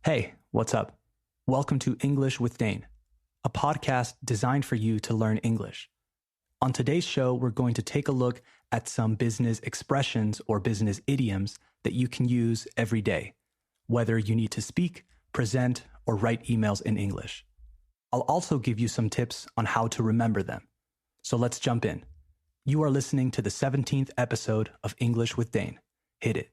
Hey, what's up? Welcome to English with Dane, a podcast designed for you to learn English. On today's show, we're going to take a look at some business expressions or business idioms that you can use every day, whether you need to speak, present, or write emails in English. I'll also give you some tips on how to remember them. So let's jump in. You are listening to the 17th episode of English with Dane. Hit it.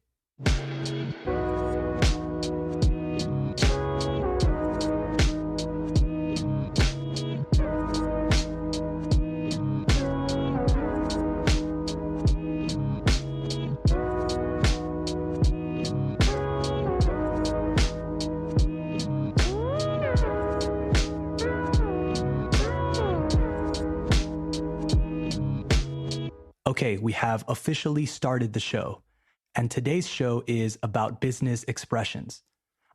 Okay, we have officially started the show, and today's show is about business expressions.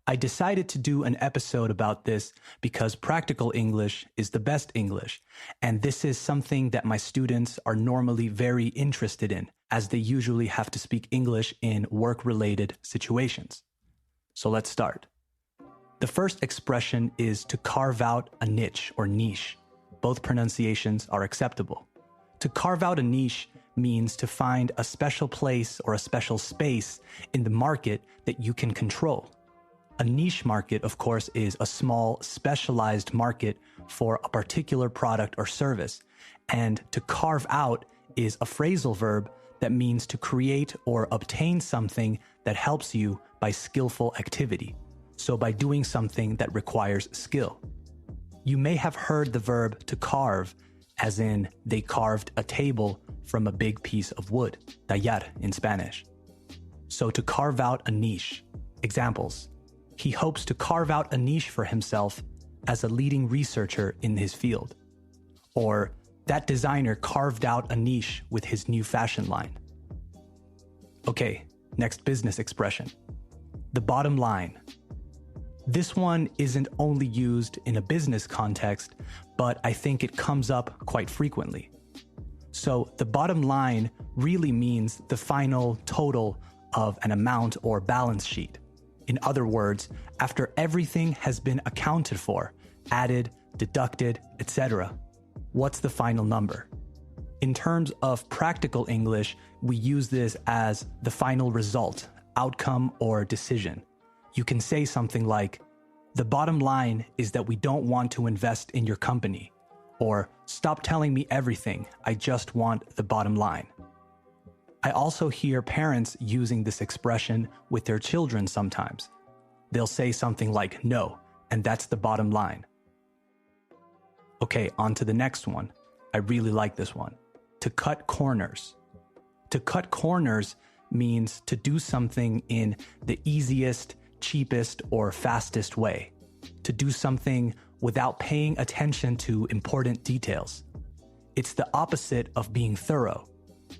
I decided to do an episode about this because practical English is the best English, and this is something that my students are normally very interested in, as they usually have to speak English in work-related situations. So let's start. The first expression is to carve out a niche or niche. Both pronunciations are acceptable. To carve out a niche means to find a special place or a special space in the market that you can control. A niche market, of course, is a small, specialized market for a particular product or service. And to carve out is a phrasal verb that means to create or obtain something that helps you by skillful activity. So by doing something that requires skill. You may have heard the verb to carve, as in they carved a table from a big piece of wood, tallar in Spanish. So to carve out a niche. Examples. He hopes to carve out a niche for himself as a leading researcher in his field. Or that designer carved out a niche with his new fashion line. Okay, next business expression. The bottom line. This one isn't only used in a business context, but I think it comes up quite frequently. So the bottom line really means the final total of an amount or balance sheet. In other words, after everything has been accounted for, added, deducted, etc., what's the final number? In terms of practical English, we use this as the final result, outcome, or decision. You can say something like, the bottom line is that we don't want to invest in your company. Or, stop telling me everything, I just want the bottom line. I also hear parents using this expression with their children sometimes. They'll say something like, no, and that's the bottom line. Okay, on to the next one. I really like this one. To cut corners. To cut corners means to do something in the easiest, cheapest, or fastest way. To do something without paying attention to important details. It's the opposite of being thorough.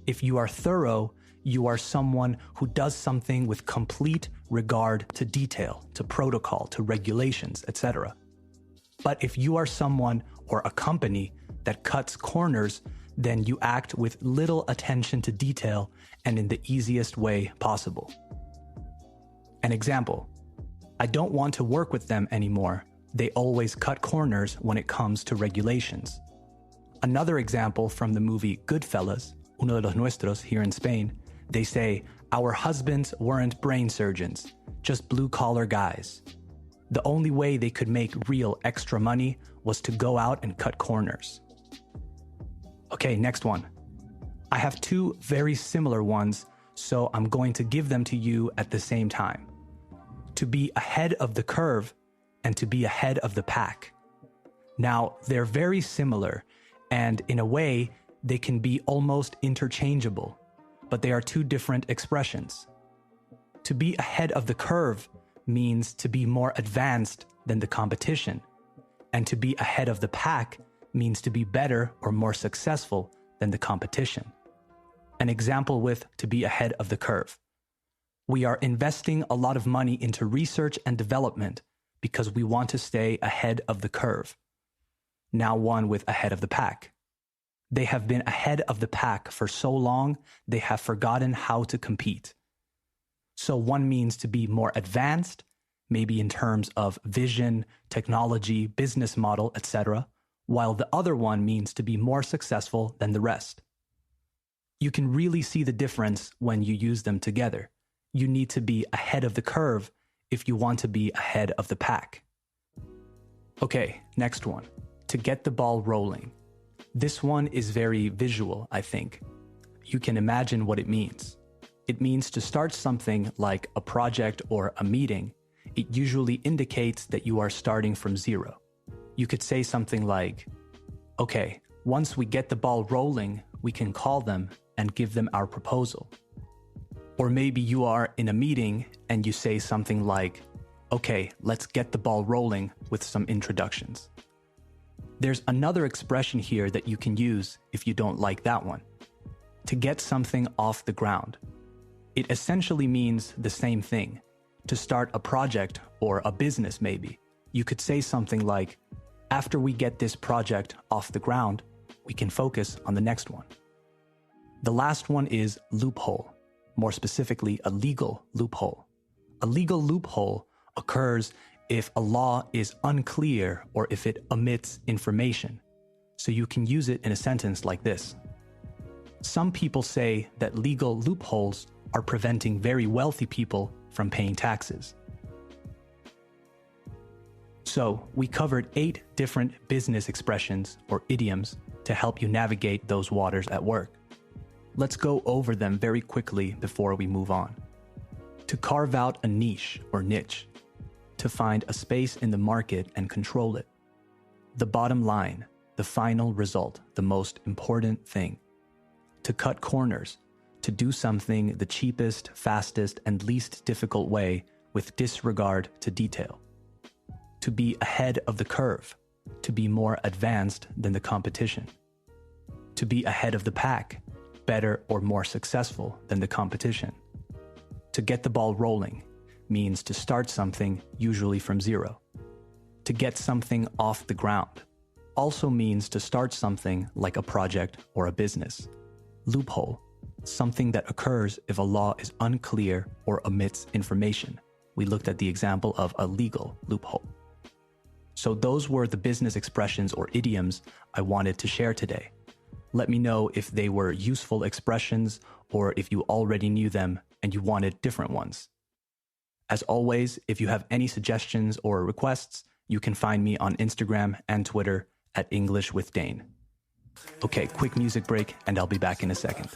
If you are thorough, you are someone who does something with complete regard to detail, to protocol, to regulations, etc. But if you are someone or a company that cuts corners, then you act with little attention to detail and in the easiest way possible. An example. I don't want to work with them anymore. They always cut corners when it comes to regulations. Another example from the movie Goodfellas, Uno de los Nuestros here in Spain, they say, our husbands weren't brain surgeons, just blue-collar guys. The only way they could make real extra money was to go out and cut corners. Okay, next one. I have two very similar ones, so I'm going to give them to you at the same time. To be ahead of the curve and to be ahead of the pack. Now, they're very similar, and in a way, they can be almost interchangeable, but they are two different expressions. To be ahead of the curve means to be more advanced than the competition, and to be ahead of the pack means to be better or more successful than the competition. An example with to be ahead of the curve. We are investing a lot of money into research and development because we want to stay ahead of the curve. Now one with ahead of the pack. They have been ahead of the pack for so long, they have forgotten how to compete. So one means to be more advanced, maybe in terms of vision, technology, business model, etc., while the other one means to be more successful than the rest. You can really see the difference when you use them together. You need to be ahead of the curve if you want to be ahead of the pack. Okay, next one. To get the ball rolling. This one is very visual, I think. You can imagine what it means. It means to start something like a project or a meeting. It usually indicates that you are starting from zero. You could say something like, okay, once we get the ball rolling, we can call them and give them our proposal. Or maybe you are in a meeting and you say something like, okay, let's get the ball rolling with some introductions. There's another expression here that you can use if you don't like that one. To get something off the ground. It essentially means the same thing. To start a project or a business maybe. You could say something like, after we get this project off the ground, we can focus on the next one. The last one is loophole. More specifically, a legal loophole. A legal loophole occurs if a law is unclear or if it omits information. So you can use it in a sentence like this. Some people say that legal loopholes are preventing very wealthy people from paying taxes. So we covered 8 different business expressions or idioms to help you navigate those waters at work. Let's go over them very quickly before we move on. To carve out a niche or niche. To find a space in the market and control it. The bottom line, the final result, the most important thing. To cut corners. To do something the cheapest, fastest, and least difficult way with disregard to detail. To be ahead of the curve. To be more advanced than the competition. To be ahead of the pack. Better or more successful than the competition. To get the ball rolling means to start something usually from zero. To get something off the ground also means to start something like a project or a business. Loophole, something that occurs if a law is unclear or omits information. We looked at the example of a legal loophole. So those were the business expressions or idioms I wanted to share today. Let me know if they were useful expressions or if you already knew them and you wanted different ones. As always, if you have any suggestions or requests, you can find me on Instagram and Twitter at English with Dane. Okay, quick music break and I'll be back in a second.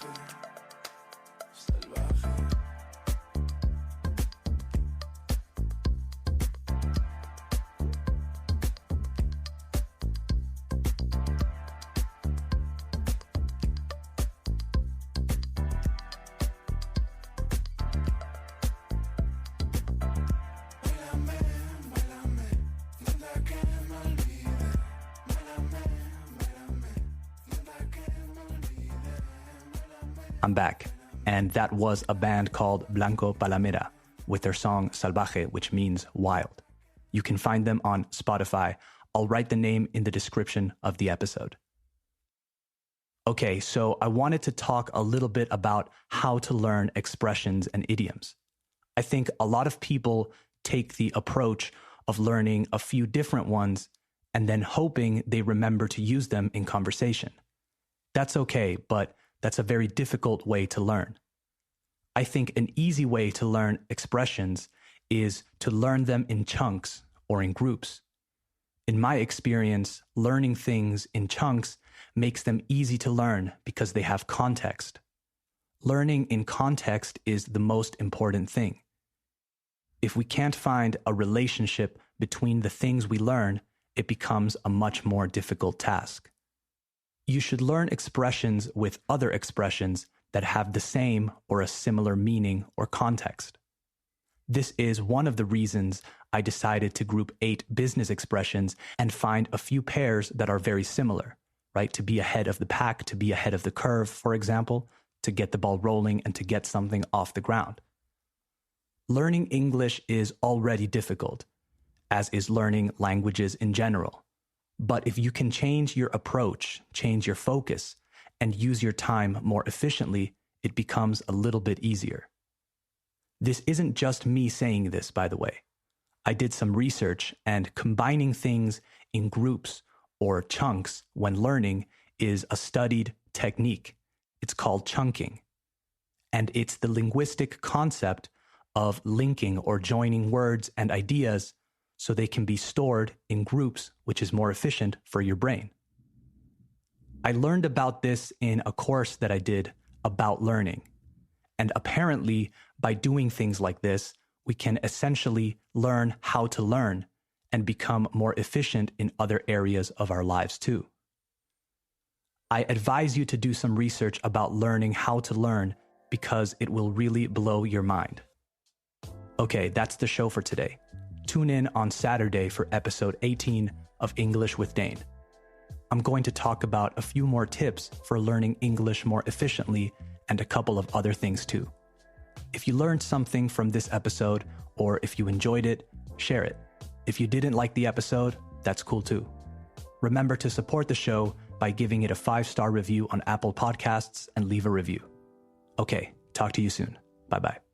I'm back, and that was a band called Blanco Palamera with their song Salvaje, which means wild. You can find them on Spotify. I'll write the name in the description of the episode. Okay, so I wanted to talk a little bit about how to learn expressions and idioms. I think a lot of people take the approach of learning a few different ones and then hoping they remember to use them in conversation. That's okay, but that's a very difficult way to learn. I think an easy way to learn expressions is to learn them in chunks or in groups. In my experience, learning things in chunks makes them easy to learn because they have context. Learning in context is the most important thing. If we can't find a relationship between the things we learn, it becomes a much more difficult task. You should learn expressions with other expressions that have the same or a similar meaning or context. This is one of the reasons I decided to group 8 business expressions and find a few pairs that are very similar, right? To be ahead of the pack, to be ahead of the curve, for example, to get the ball rolling and to get something off the ground. Learning English is already difficult, as is learning languages in general. But if you can change your approach, change your focus, and use your time more efficiently, it becomes a little bit easier. This isn't just me saying this, by the way. I did some research, and combining things in groups or chunks when learning is a studied technique. It's called chunking. And it's the linguistic concept of linking or joining words and ideas so they can be stored in groups, which is more efficient for your brain. I learned about this in a course that I did about learning. And apparently, by doing things like this, we can essentially learn how to learn and become more efficient in other areas of our lives too. I advise you to do some research about learning how to learn because it will really blow your mind. Okay, that's the show for today. Tune in on Saturday for episode 18 of English with Dane. I'm going to talk about a few more tips for learning English more efficiently and a couple of other things too. If you learned something from this episode, or if you enjoyed it, share it. If you didn't like the episode, that's cool too. Remember to support the show by giving it a 5-star review on Apple Podcasts and leave a review. Okay, talk to you soon. Bye-bye.